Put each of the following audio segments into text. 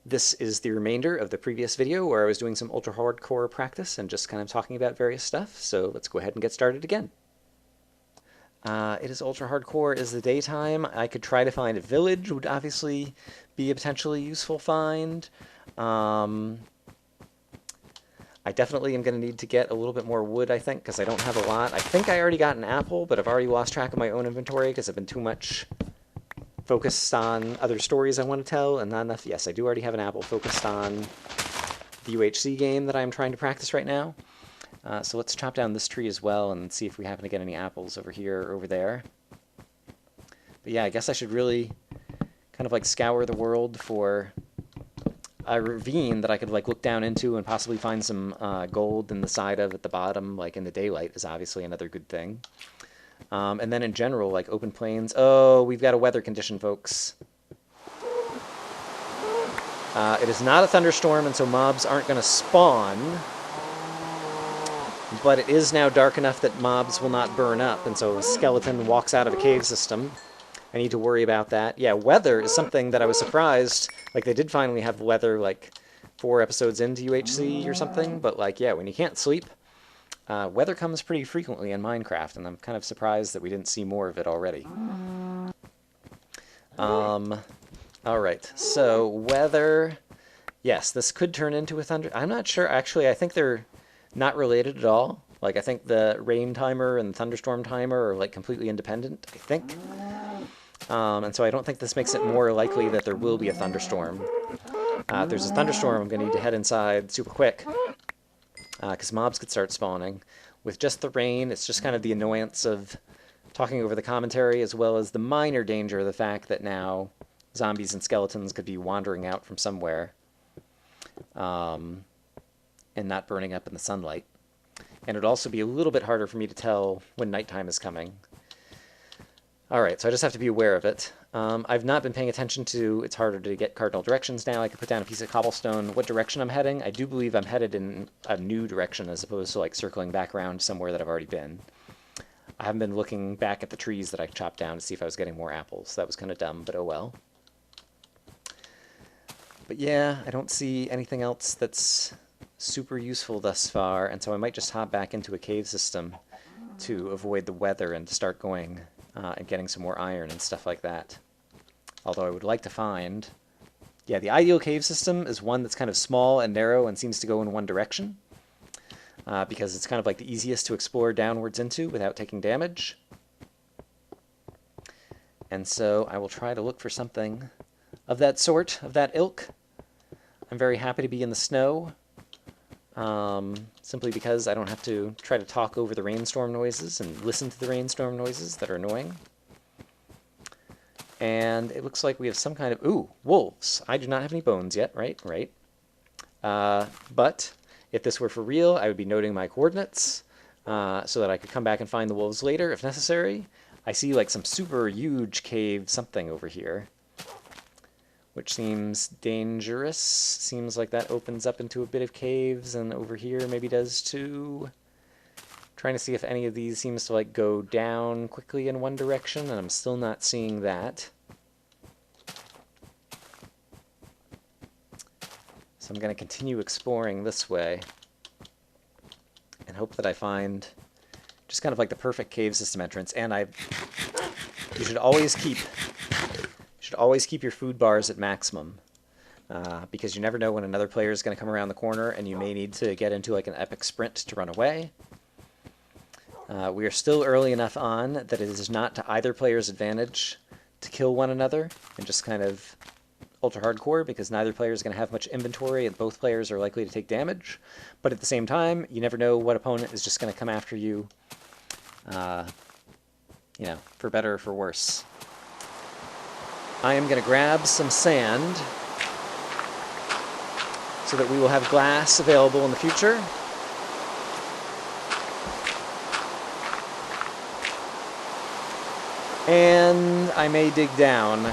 This is the remainder of the previous video where I was doing some ultra hardcore practice and just kind of talking about various stuff, so let's go ahead and get started again. It is ultra hardcore, is the daytime. I could try to find a village, would obviously be a potentially useful find. I definitely am going to need to get a little bit more wood, I think, because I don't have a lot. I think I already got an apple, but I've already lost track of my own inventory because I've been too much focused on other stories I want to tell and not enough. Yes, I do already have an apple focused on the UHC game that I'm trying to practice right now. So let's chop down this tree as well and see if we happen to get any apples over here or over there. But yeah, I guess I should really kind of like scour the world for a ravine that I could like look down into and possibly find some gold in the side of at the bottom, like in the daylight is obviously another good thing. And then in general, like open plains. Oh, we've got a weather condition, folks. It is not a thunderstorm, and so mobs aren't going to spawn. But it is now dark enough that mobs will not burn up, and so a skeleton walks out of a cave system. I need to worry about that. Yeah, weather is something that I was surprised. Like, they did finally have weather, like, 4 episodes into UHC or something. But, like, yeah, when you can't sleep, weather comes pretty frequently in Minecraft, and I'm kind of surprised that we didn't see more of it already. Alright, so weather. Yes, this could turn into a thunder. I'm not sure. Actually, I think they're not related at all. Like, I think the rain timer and the thunderstorm timer are, like, completely independent, I think. And so I don't think this makes it more likely that there will be a thunderstorm. If there's a thunderstorm, I'm going to need to head inside super quick, because mobs could start spawning. With just the rain, it's just kind of the annoyance of talking over the commentary, as well as the minor danger of the fact that now zombies and skeletons could be wandering out from somewhere and not burning up in the sunlight. And it would also be a little bit harder for me to tell when nighttime is coming. Alright, so I just have to be aware of it. I've not been paying attention to, it's harder to get cardinal directions now. I could put down a piece of cobblestone, what direction I'm heading. I do believe I'm headed in a new direction as opposed to like circling back around somewhere that I've already been. I haven't been looking back at the trees that I chopped down to see if I was getting more apples. That was kind of dumb, but oh well. But yeah, I don't see anything else that's super useful thus far, and so I might just hop back into a cave system to avoid the weather and to start going and getting some more iron and stuff like that. Although I would like to find... Yeah, the ideal cave system is one that's kind of small and narrow and seems to go in one direction, because it's kind of like the easiest to explore downwards into without taking damage. And so I will try to look for something of that sort, of that ilk. I'm very happy to be in the snow, simply because I don't have to try to talk over the rainstorm noises and listen to the rainstorm noises that are annoying. And it looks like we have some kind of... Ooh, wolves. I do not have any bones yet, right? Right. But if this were for real, I would be noting my coordinates so that I could come back and find the wolves later if necessary. I see like some super huge cave something over here, which seems dangerous. Seems like that opens up into a bit of caves, and over here maybe does too. Trying to see if any of these seems to like go down quickly in one direction, and I'm still not seeing that. So I'm going to continue exploring this way and hope that I find just kind of like the perfect cave system entrance. And you should always keep your food bars at maximum, because you never know when another player is going to come around the corner and you may need to get into like an epic sprint to run away. We are still early enough on that it is not to either player's advantage to kill one another and just kind of ultra hardcore, because neither player is going to have much inventory and both players are likely to take damage. But at the same time, you never know what opponent is just going to come after you, you know, for better or for worse. I am going to grab some sand so that we will have glass available in the future. And I may dig down.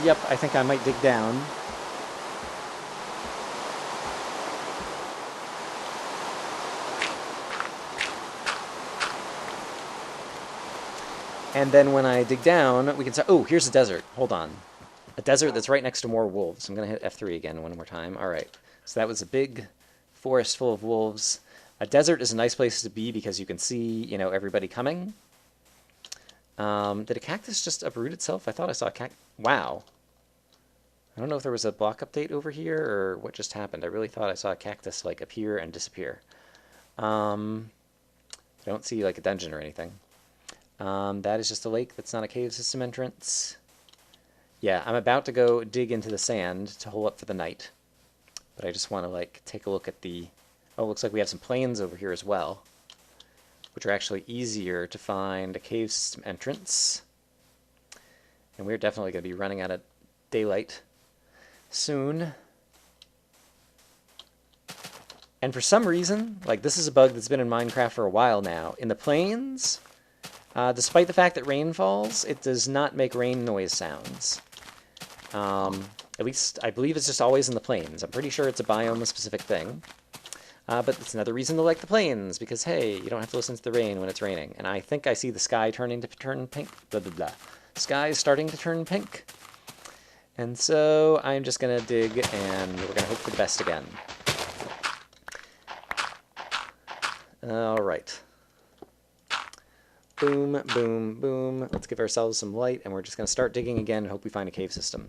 Yep, I think I might dig down. And then when I dig down, we can say, oh, here's a desert. Hold on. A desert that's right next to more wolves. I'm going to hit F3 again one more time. All right. So that was a big forest full of wolves. A desert is a nice place to be because you can see, you know, everybody coming. Did a cactus just uproot itself? I thought I saw a cactus. Wow. I don't know if there was a block update over here or what just happened. I really thought I saw a cactus like appear and disappear. I don't see like a dungeon or anything. That is just a lake. That's not a cave system entrance. Yeah, I'm about to go dig into the sand to hole up for the night. But I just want to like take a look at the... Oh, looks like we have some plains over here as well, which are actually easier to find a cave system entrance. And we're definitely going to be running out of daylight soon. And for some reason, like this is a bug that's been in Minecraft for a while now, in the plains, despite the fact that rain falls, it does not make rain noise sounds. At least I believe it's just always in the plains. I'm pretty sure it's a biome-specific thing. But it's another reason to like the plains, because hey, you don't have to listen to the rain when it's raining. And I think I see the sky turning to turn pink. Blah, blah, blah. Sky is starting to turn pink. And so I'm just going to dig, and we're going to hope for the best again. All right. Boom, boom, boom. Let's give ourselves some light, and we're just going to start digging again and hope we find a cave system.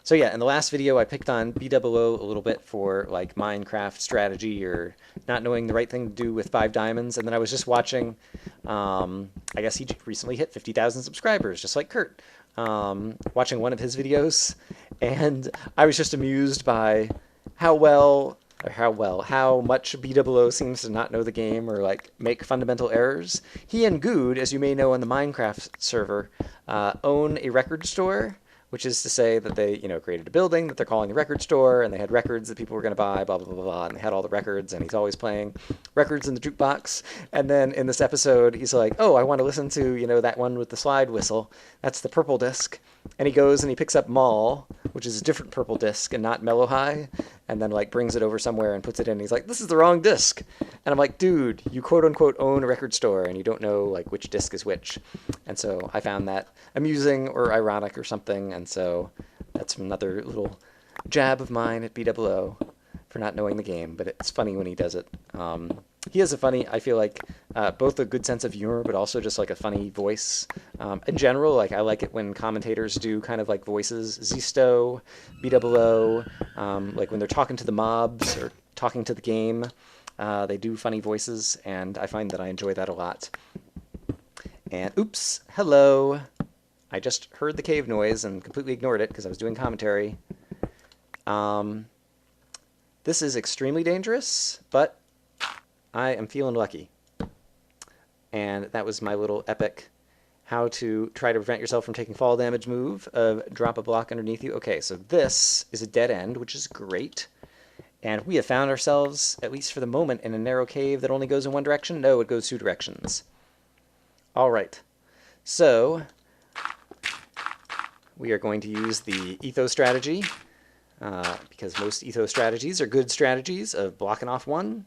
So yeah, in the last video I picked on BOO a little bit for like Minecraft strategy or not knowing the right thing to do with 5 diamonds, and then I was just watching, I guess he recently hit 50,000 subscribers, just like Kurt, watching one of his videos, and I was just amused by how much BOO seems to not know the game or like make fundamental errors. He and Good, as you may know on the Minecraft server, own a record store, which is to say that they, you know, created a building that they're calling the record store, and they had records that people were going to buy, blah, blah, blah, blah, and they had all the records, and he's always playing records in the jukebox. And then in this episode, he's like, oh, I want to listen to, you know, that one with the slide whistle. That's the purple disc. And he goes and he picks up Mall, which is a different purple disc and not Mellow High, and then like brings it over somewhere and puts it in. He's like, this is the wrong disc. And I'm like, dude, you quote unquote own a record store and you don't know like which disc is which. And so I found that amusing or ironic or something. And so that's another little jab of mine at BOO for not knowing the game, but it's funny when he does it. He has a funny, I feel like, both a good sense of humor, but also just like a funny voice. In general, like I like it when commentators do kind of like voices. Zisto, BOO, like when they're talking to the mobs or talking to the game, they do funny voices, and I find that I enjoy that a lot. And oops, hello. I just heard the cave noise and completely ignored it because I was doing commentary. This is extremely dangerous, but I am feeling lucky. And that was my little epic how to try to prevent yourself from taking fall damage move of drop a block underneath you. Okay, so this is a dead end, which is great. And we have found ourselves, at least for the moment, in a narrow cave that only goes in one direction. No, it goes 2 directions. All right. So we are going to use the ethos strategy, because most ethos strategies are good strategies of blocking off one,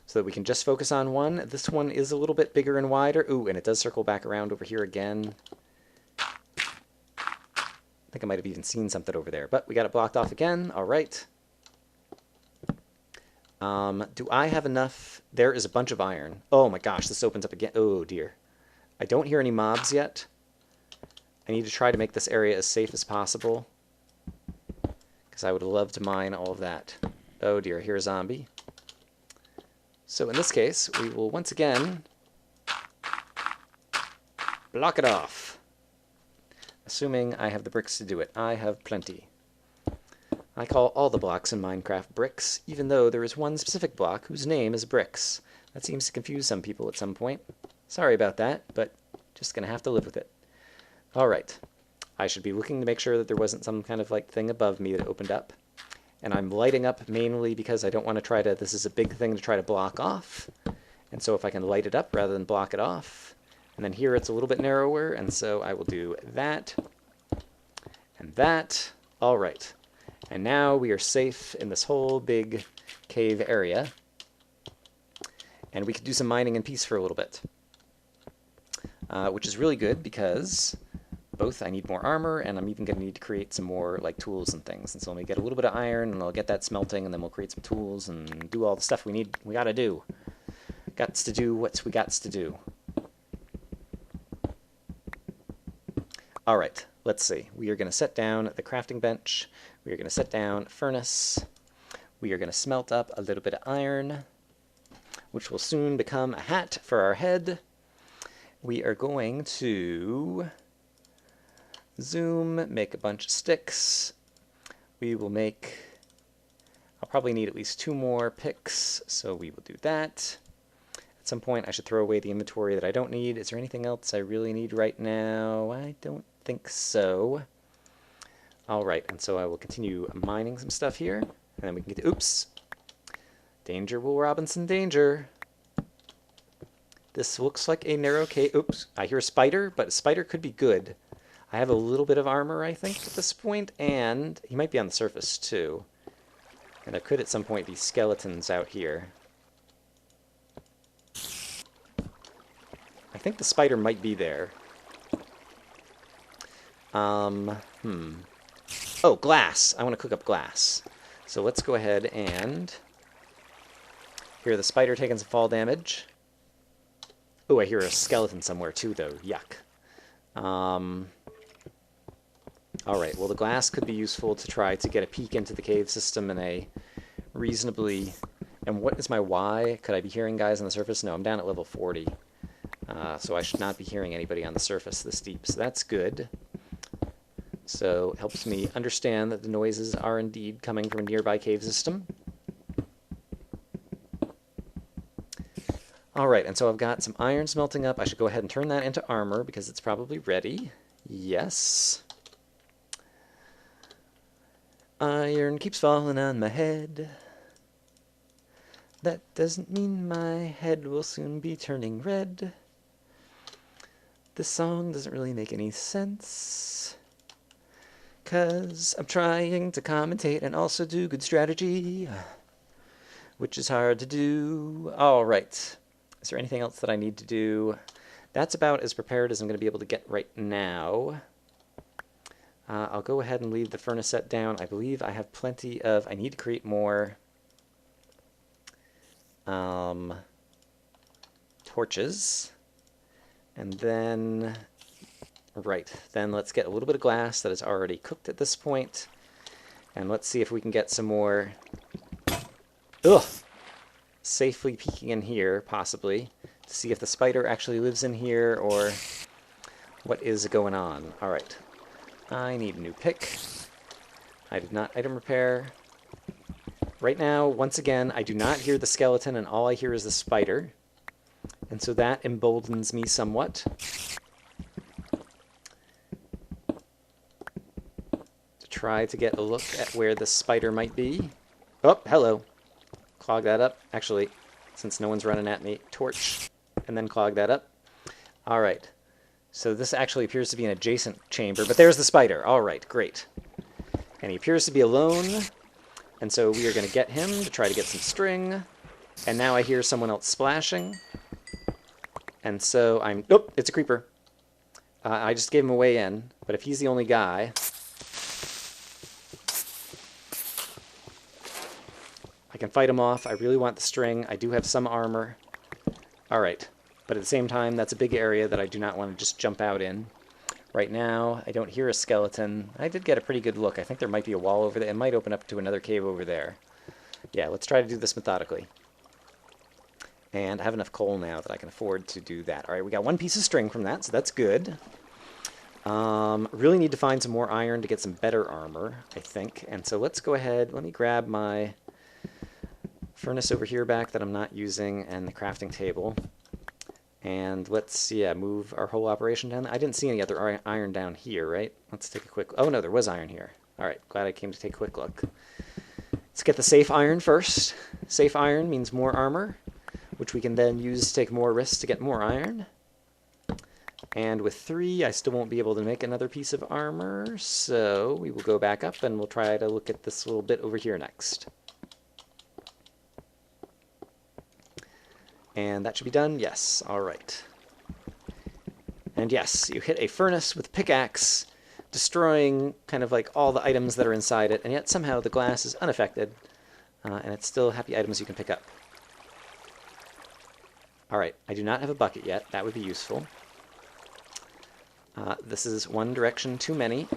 so that we can just focus on one. This one is a little bit bigger and wider. Ooh, and it does circle back around over here again. I think I might have even seen something over there, but we got it blocked off again. All right. Do I have enough? There is a bunch of iron. Oh my gosh, this opens up again. Oh dear. I don't hear any mobs yet. I need to try to make this area as safe as possible, because I would love to mine all of that. Oh dear, here's a zombie. So in this case, we will once again block it off. Assuming I have the bricks to do it. I have plenty. I call all the blocks in Minecraft bricks, even though there is one specific block whose name is bricks. That seems to confuse some people at some point. Sorry about that, but just gonna have to live with it. All right. I should be looking to make sure that there wasn't some kind of like thing above me that opened up. And I'm lighting up mainly because I don't want to try to, this is a big thing to try to block off. And so if I can light it up rather than block it off. And then here it's a little bit narrower, and so I will do that and that. All right. And now we are safe in this whole big cave area. And we could do some mining in peace for a little bit. which is really good because both I need more armor, and I'm even going to need to create some more like tools and things. And so let me get a little bit of iron, and I'll get that smelting, and then we'll create some tools and do all the stuff we gotta do. Gots to do what we gots to do. All right, let's see. We are going to set down the crafting bench. We are going to set down a furnace. We are going to smelt up a little bit of iron, which will soon become a hat for our head. We are going to zoom, make a bunch of sticks. We will make, I'll probably need at least 2 more picks, so we will do that. At some point I should throw away the inventory that I don't need. Is there anything else I really need right now? I don't think so. Alright, and so I will continue mining some stuff here, and then we can get to, oops! Danger, Will Robinson, danger! This looks like a narrow cave. Oops, I hear a spider, but a spider could be good. I have a little bit of armor, I think, at this point, and he might be on the surface, too. And there could at some point be skeletons out here. I think the spider might be there. Oh, glass! I want to cook up glass. So let's go ahead and... Hear the spider taking some fall damage. Oh, I hear a skeleton somewhere too, though. Yuck. Alright, well the glass could be useful to try to get a peek into the cave system in a reasonably... And what is my Y? Could I be hearing guys on the surface? No, I'm down at level 40. So I should not be hearing anybody on the surface this deep, so that's good. So it helps me understand that the noises are indeed coming from a nearby cave system. Alright, and so I've got some iron smelting up. I should go ahead and turn that into armor because it's probably ready. Yes. Iron keeps falling on my head. That doesn't mean my head will soon be turning red. This song doesn't really make any sense. 'Cause I'm trying to commentate and also do good strategy, which is hard to do. Alright. Is there anything else that I need to do? That's about as prepared as I'm going to be able to get right now. I'll go ahead and leave the furnace set down. I believe I have plenty of... I need to create more torches. And then... Right, then let's get a little bit of glass that is already cooked at this point. And let's see if we can get some more... Ugh! Safely peeking in here, possibly, to see if the spider actually lives in here, or what is going on. Alright. I need a new pick. I did not item repair. Right now, once again, I do not hear the skeleton, and all I hear is the spider. And so that emboldens me somewhat. To try to get a look at where the spider might be. Oh, hello. Clog that up. Actually, since no one's running at me, torch, and then clog that up. Alright. So this actually appears to be an adjacent chamber, but there's the spider. Alright, great. And he appears to be alone, and so we are going to get him to try to get some string. And now I hear someone else splashing. And so I'm... Oh, it's a creeper. I just gave him a way in, but if he's the only guy... I can fight him off. I really want the string. I do have some armor. Alright. But at the same time, that's a big area that I do not want to just jump out in. Right now, I don't hear a skeleton. I did get a pretty good look. I think there might be a wall over there. It might open up to another cave over there. Yeah, let's try to do this methodically. And I have enough coal now that I can afford to do that. Alright, we got 1 piece of string from that, so that's good. Really need to find some more iron to get some better armor, I think. And so let's go ahead. Let me grab my... furnace over here back that I'm not using, and the crafting table. And let's, yeah, move our whole operation down. I didn't see any other iron down here, right? Let's take a quick... Oh, no, there was iron here. Alright, glad I came to take a quick look. Let's get the safe iron first. Safe iron means more armor, which we can then use to take more risks to get more iron. And with 3, I still won't be able to make another piece of armor, so we will go back up and we'll try to look at this little bit over here next. And that should be done? Yes. Alright. And yes, you hit a furnace with pickaxe, destroying kind of like all the items that are inside it, and yet somehow the glass is unaffected, and it's still happy items you can pick up. Alright, I do not have a bucket yet. That would be useful. This is one direction too many.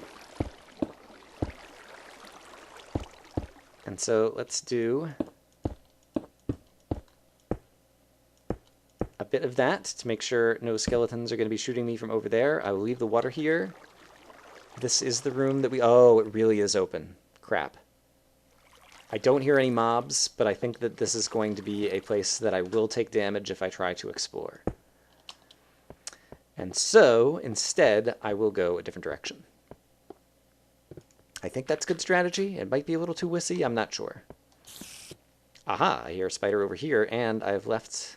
And so let's do a bit of that to make sure no skeletons are going to be shooting me from over there. I will leave the water here. This is the room that we... Oh, it really is open. Crap. I don't hear any mobs, but I think that this is going to be a place that I will take damage if I try to explore. And so, instead, I will go a different direction. I think that's good strategy. It might be a little too wussy. I'm not sure. Aha! I hear a spider over here, and I've left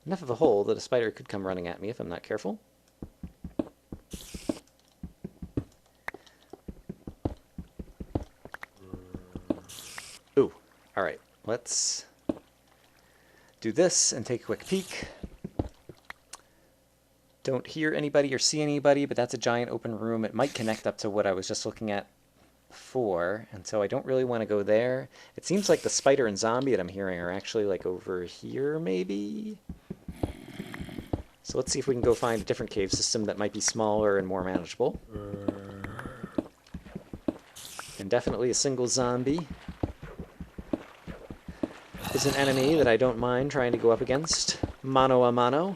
enough of a hole that a spider could come running at me if I'm not careful. Ooh. Alright. Let's do this and take a quick peek. Don't hear anybody or see anybody, but that's a giant open room. It might connect up to what I was just looking at before, and so I don't really want to go there. It seems like the spider and zombie that I'm hearing are actually like over here, maybe? So let's see if we can go find a different cave system that might be smaller and more manageable. And definitely a single zombie is an enemy that I don't mind trying to go up against. Mano a mano.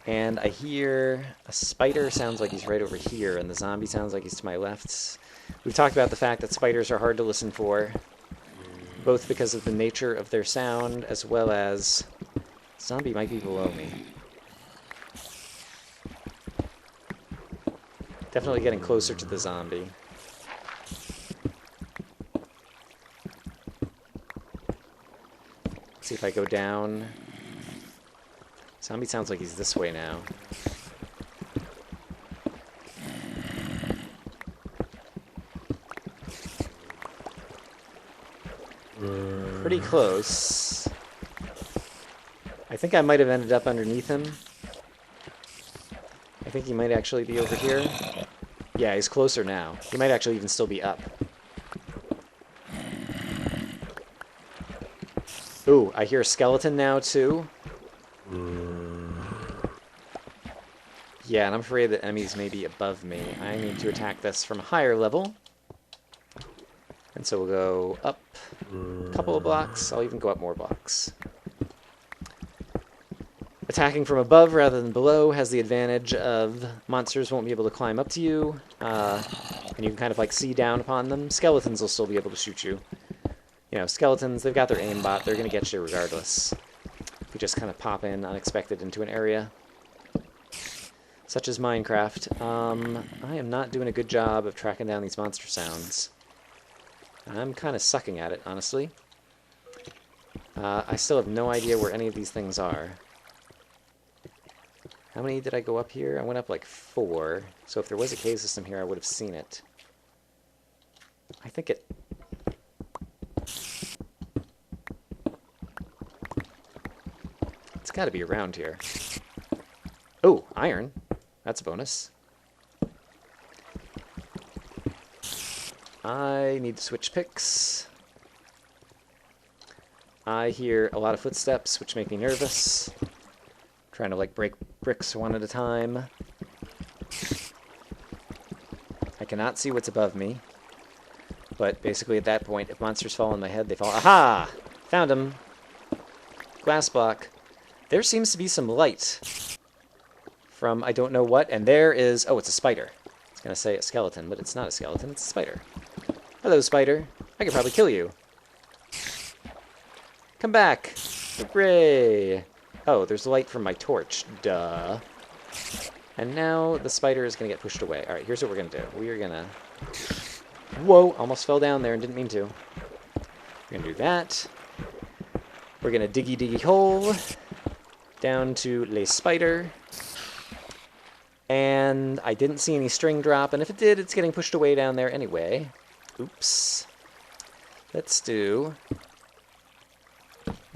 And I hear a spider sounds like he's right over here, and the zombie sounds like he's to my left. We've talked about the fact that spiders are hard to listen for, both because of the nature of their sound, as well as zombie might be below me. Definitely getting closer to the zombie. See if I go down. Zombie sounds like he's this way now. Pretty close. I think I might have ended up underneath him. I think he might actually be over here. Yeah, he's closer now. He might actually even still be up. Ooh, I hear a skeleton now, too. Yeah, and I'm afraid that enemies may be above me. I need to attack this from a higher level. And so we'll go up a couple of blocks. I'll even go up more blocks. Attacking from above rather than below has the advantage of monsters won't be able to climb up to you, and you can kind of like see down upon them. Skeletons will still be able to shoot you. You know, skeletons, they've got their aimbot. They're going to get you regardless. If you just kind of pop in unexpected into an area. Such as Minecraft. I am not doing a good job of tracking down these monster sounds. I'm kind of sucking at it, honestly. I still have no idea where any of these things are. How many did I go up here? I went up like 4. So if there was a cave system here, I would have seen it. I think it... It's got to be around here. Oh, iron. That's a bonus. I need to switch picks. I hear a lot of footsteps, which make me nervous. Trying to like break bricks one at a time. I cannot see what's above me. But basically at that point, if monsters fall on my head, they fall. Aha! Found him! Glass block. There seems to be some light from I don't know what, and there is... Oh, it's a spider. I was going to say a skeleton, but it's not a skeleton, it's a spider. Hello, spider. I could probably kill you. Come back! Hooray! Oh, there's light from my torch. Duh. And now the spider is going to get pushed away. Alright, here's what we're going to do. We are going to... Whoa! Almost fell down there and didn't mean to. We're going to do that. We're going to diggy hole down to Le Spider. And I didn't see any string drop, and if it did, it's getting pushed away down there anyway. Oops. Let's do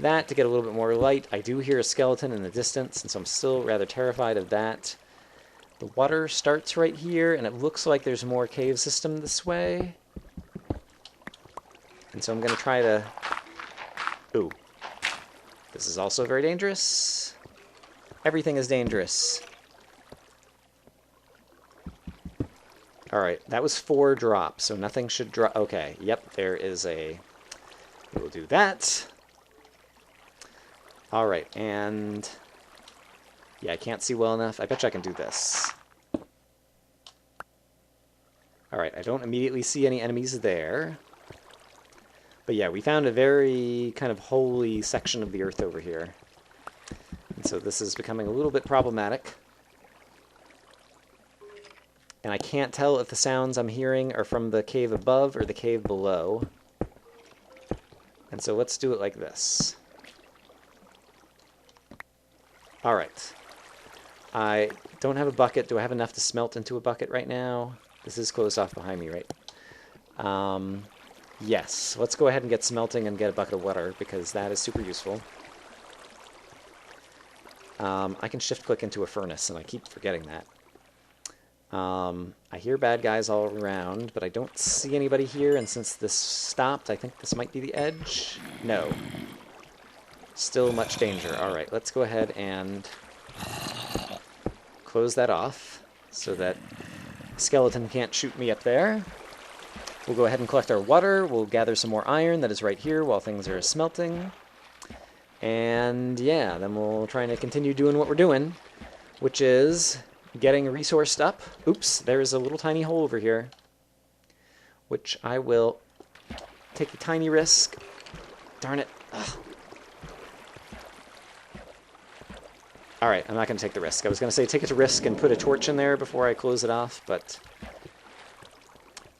that to get a little bit more light. I do hear a skeleton in the distance, and so I'm still rather terrified of that. The water starts right here, and it looks like there's more cave system this way. And so I'm going to try to... Ooh. This is also very dangerous. Everything is dangerous. Alright, that was 4 drops, so nothing should drop. Okay, yep, there is a... We'll do that. Alright, and... Yeah, I can't see well enough. I bet you I can do this. Alright, I don't immediately see any enemies there. But yeah, we found a very kind of holy section of the earth over here. And so this is becoming a little bit problematic. And I can't tell if the sounds I'm hearing are from the cave above or the cave below. And so let's do it like this. Alright. I don't have a bucket. Do I have enough to smelt into a bucket right now? This is closed off behind me, right? Yes. Let's go ahead and get smelting and get a bucket of water, because that is super useful. I can shift-click into a furnace, and I keep forgetting that. I hear bad guys all around, but I don't see anybody here, and since this stopped, I think this might be the edge. No. Still much danger. Alright, let's go ahead and close that off, so that skeleton can't shoot me up there. We'll go ahead and collect our water. We'll gather some more iron that is right here while things are smelting. And yeah, then we'll try to continue doing what we're doing, which is getting resourced up. Oops, there's a little tiny hole over here, which I will take a tiny risk. Darn it. Ugh. Alright, I'm not going to take the risk. I was going to say take a risk and put a torch in there before I close it off, but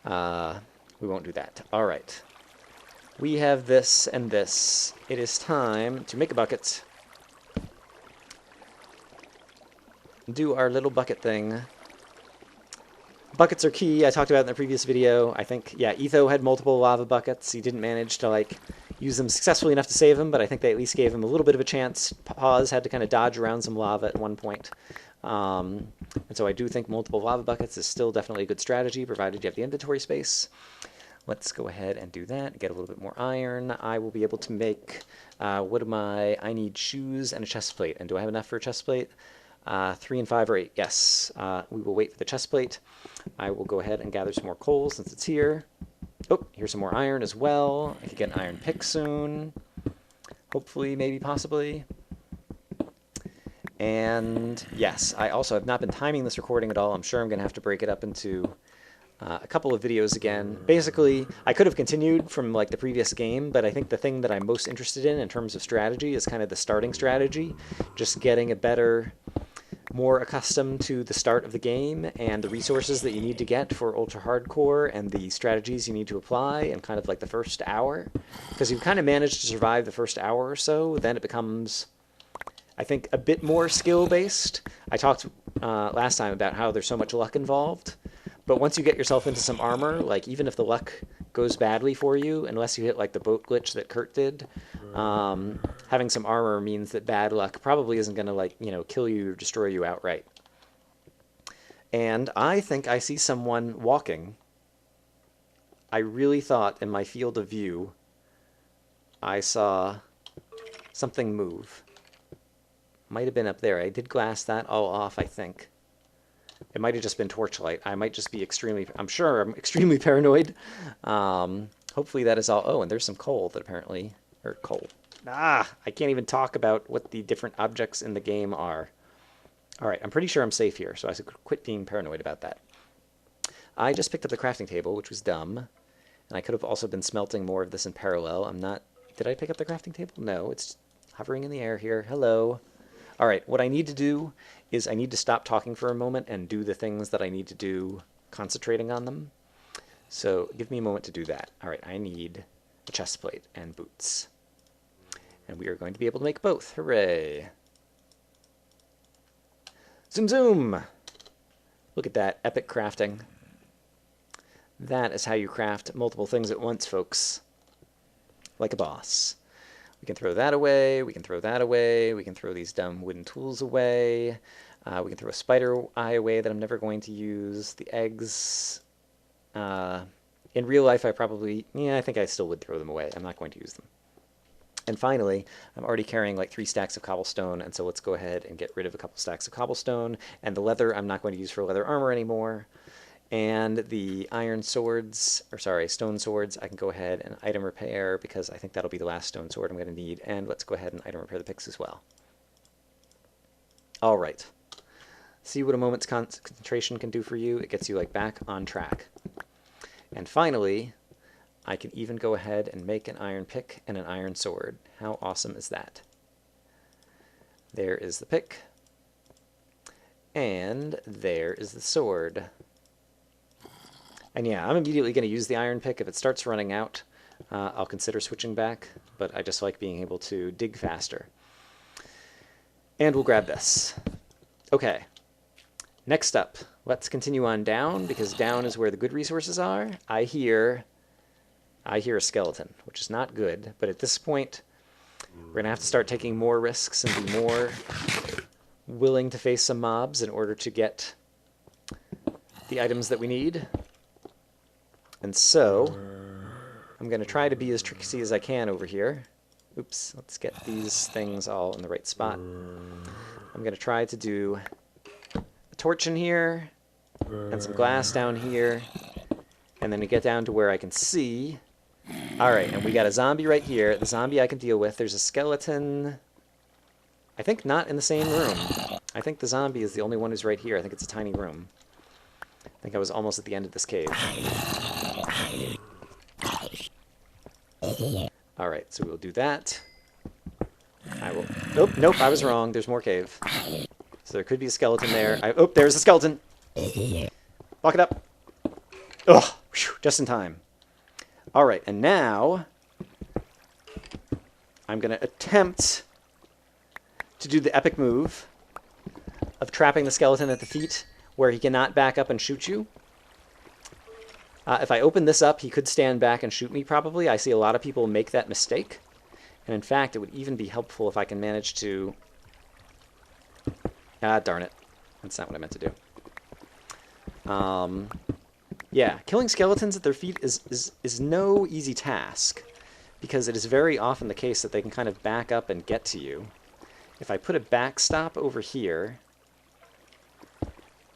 we won't do that. Alright. We have this and this. It is time to make a bucket. Do our little bucket thing. Buckets are key. I talked about it in the previous video. I think, yeah, Etho had multiple lava buckets. He didn't manage to, like, use them successfully enough to save him, but I think they at least gave him a little bit of a chance. Paz had to kind of dodge around some lava at one point. And so I do think multiple lava buckets is still definitely a good strategy, provided you have the inventory space. Let's go ahead and do that, get a little bit more iron. I will be able to make, I need shoes and a chest plate. And do I have enough for a chest plate? 3 and 5 or 8, yes. We will wait for the chest plate. I will go ahead and gather some more coal since it's here. Oh, here's some more iron as well. I could get an iron pick soon. Hopefully, maybe, possibly. And yes, I also have not been timing this recording at all. I'm sure I'm going to have to break it up into a couple of videos again. Basically, I could have continued from like the previous game, but I think the thing that I'm most interested in terms of strategy is kind of the starting strategy. Just getting a better, more accustomed to the start of the game and the resources that you need to get for ultra hardcore and the strategies you need to apply in kind of like the first hour. Because you've kind of managed to survive the first hour or so, then it becomes, I think, a bit more skill-based. I talked last time about how there's so much luck involved. But once you get yourself into some armor, like even if the luck goes badly for you, unless you hit like the boat glitch that Kurt did, having some armor means that bad luck probably isn't going to, like, you know, kill you or destroy you outright. And I think I see someone walking. I really thought in my field of view I saw something move. Might have been up there. I did glass that all off, I think. It might have just been torchlight. I might just be I'm sure I'm extremely paranoid. Hopefully that is all. Oh, and there's some coal that apparently, or coal. I can't even talk about what the different objects in the game are. All right, I'm pretty sure I'm safe here, so I should quit being paranoid about that. I just picked up the crafting table, which was dumb. And I could have also been smelting more of this in parallel. I'm not... Did I pick up the crafting table? No, it's hovering in the air here. Hello. All right, what I need to do is I need to stop talking for a moment and do the things that I need to do, concentrating on them. So give me a moment to do that. All right, I need a chest plate and boots. And we are going to be able to make both. Hooray. Zoom, zoom. Look at that epic crafting. That is how you craft multiple things at once, folks. Like a boss. We can throw that away. We can throw that away. We can throw these dumb wooden tools away. We can throw a spider eye away that I'm never going to use. The eggs. In real life, I think I still would throw them away. I'm not going to use them. And finally, I'm already carrying like 3 stacks of cobblestone, and so let's go ahead and get rid of a couple stacks of cobblestone. And the leather I'm not going to use for leather armor anymore. And the iron swords, or sorry, stone swords, I can go ahead and item repair because I think that'll be the last stone sword I'm going to need. And let's go ahead and item repair the picks as well. All right. See what a moment's concentration can do for you. It gets you like back on track. And finally, I can even go ahead and make an iron pick and an iron sword. How awesome is that? There is the pick. And there is the sword. And yeah, I'm immediately going to use the iron pick. If it starts running out, I'll consider switching back, but I just like being able to dig faster. And we'll grab this. Okay, next up, let's continue on down, because down is where the good resources are. I hear a skeleton, which is not good, but at this point, we're going to have to start taking more risks and be more willing to face some mobs in order to get the items that we need. And so, I'm going to try to be as tricksy as I can over here. Oops, let's get these things all in the right spot. I'm going to try to do a torch in here, and some glass down here, and then to get down to where I can see. Alright, and we got a zombie right here. The zombie I can deal with. There's a skeleton, I think not in the same room. I think the zombie is the only one who's right here. I think it's a tiny room. I think I was almost at the end of this cave. Alright, so we'll do that. I will... Nope, I was wrong. There's more cave. So there could be a skeleton there. There's a skeleton! Lock it up! Ugh! Whew, just in time. Alright, and now... I'm going to attempt to do the epic move of trapping the skeleton at the feet where he cannot back up and shoot you. If I open this up, he could stand back and shoot me, probably. I see a lot of people make that mistake. And in fact, it would even be helpful if I can manage to... darn it. That's not what I meant to do. Yeah, killing skeletons at their feet is no easy task, because it is very often the case that they can kind of back up and get to you. If I put a backstop over here...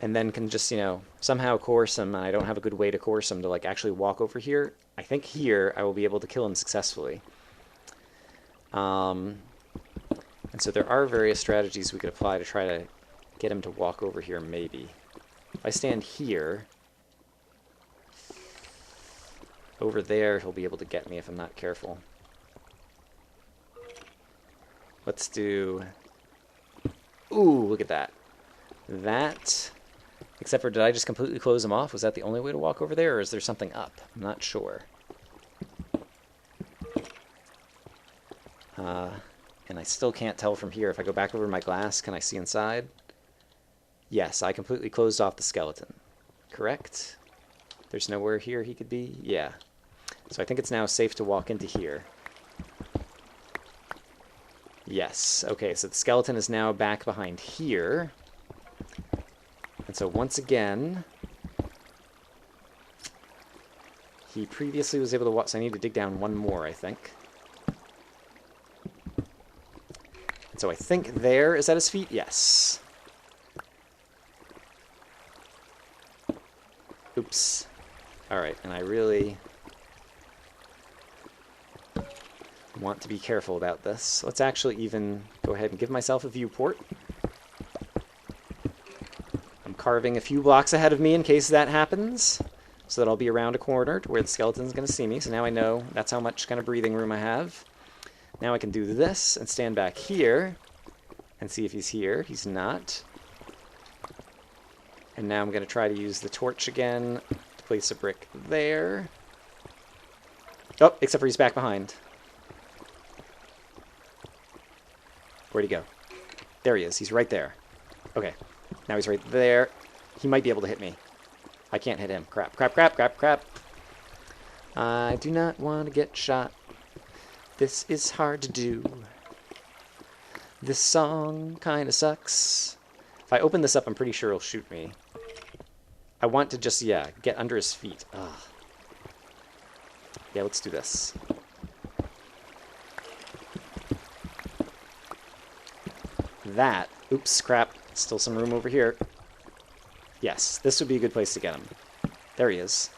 and then can just, somehow coerce him, and I don't have a good way to coerce him to, like, actually walk over here, I think here I will be able to kill him successfully. And so there are various strategies we could apply to try to get him to walk over here, maybe. If I stand here, over there he'll be able to get me if I'm not careful. Let's do... Ooh, look at that. That... Except for, did I just completely close him off? Was that the only way to walk over there, or is there something up? I'm not sure. And I still can't tell from here. If I go back over my glass, can I see inside? Yes, I completely closed off the skeleton. Correct? There's nowhere here he could be? Yeah. So I think it's now safe to walk into here. Yes. Okay, so the skeleton is now back behind here. And so once again, he previously was able to walk, so I need to dig down one more, I think. And so I think there, is at his feet? Yes. Oops. Alright, and I really want to be careful about this. Let's actually even go ahead and give myself a viewport. I'm carving a few blocks ahead of me in case that happens, so that I'll be around a corner to where the skeleton's going to see me. So now I know that's how much kind of breathing room I have. Now I can do this and stand back here and see if he's here. He's not. And now I'm going to try to use the torch again to place a brick there. Oh, except for he's back behind. Where'd he go? There he is. He's right there. Okay. Now he's right there. He might be able to hit me. I can't hit him. Crap, crap, crap, crap, crap. I do not want to get shot. This is hard to do. This song kind of sucks. If I open this up, I'm pretty sure he'll shoot me. I want to just, yeah, get under his feet. Ugh. Yeah, let's do this. That. Oops, crap. Still some room over here. Yes, this would be a good place to get him. There he is.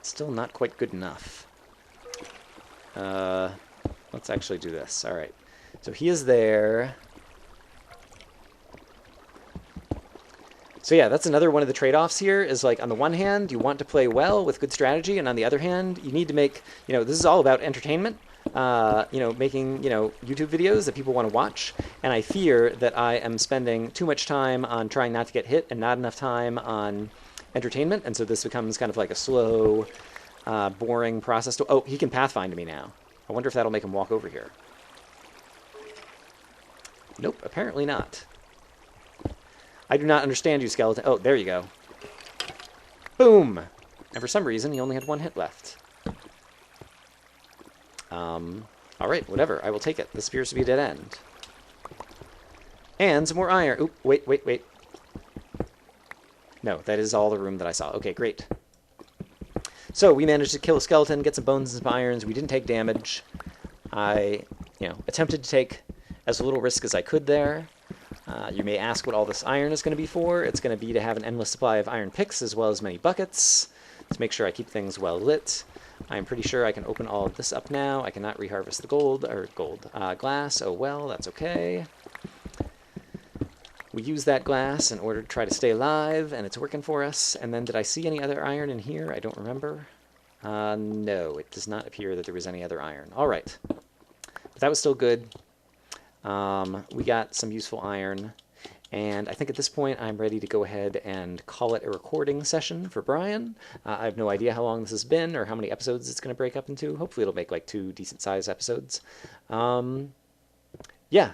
Still not quite good enough. Let's actually do this. All right. So he is there. So yeah, that's another one of the trade-offs here is like on the one hand, you want to play well with good strategy, and on the other hand, you need to make, this is all about entertainment, making, YouTube videos that people want to watch. And I fear that I am spending too much time on trying not to get hit and not enough time on entertainment. And so this becomes kind of like a slow, boring process to, oh, he can pathfind me now. I wonder if that'll make him walk over here. Nope, apparently not. I do not understand you, skeleton. Oh, there you go. Boom! And for some reason, he only had one hit left. Alright, whatever. I will take it. This appears to be a dead end. And some more iron. Oop, wait. No, that is all the room that I saw. Okay, great. So, we managed to kill a skeleton, get some bones and some irons. We didn't take damage. I, attempted to take as little risk as I could there. You may ask what all this iron is going to be for. It's going to be to have an endless supply of iron picks as well as many buckets to make sure I keep things well lit. I'm pretty sure I can open all of this up now. I cannot reharvest the glass. Oh well, that's okay. We use that glass in order to try to stay alive, and it's working for us. And then did I see any other iron in here? I don't remember. No, it does not appear that there was any other iron. All right. But that was still good. We got some useful iron, and I think at this point I'm ready to go ahead and call it a recording session for Brian. I have no idea how long this has been or how many episodes it's going to break up into. Hopefully it'll make like 2 decent-sized episodes. Yeah.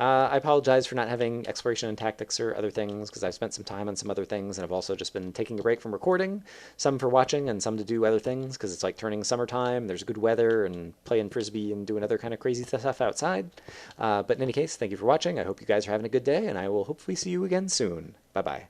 I apologize for not having exploration and tactics or other things, because I've spent some time on some other things, and I've also just been taking a break from recording, some for watching and some to do other things, because it's like turning summertime, there's good weather, and playing Frisbee and doing other kind of crazy stuff outside. But in any case, thank you for watching. I hope you guys are having a good day, and I will hopefully see you again soon. Bye-bye.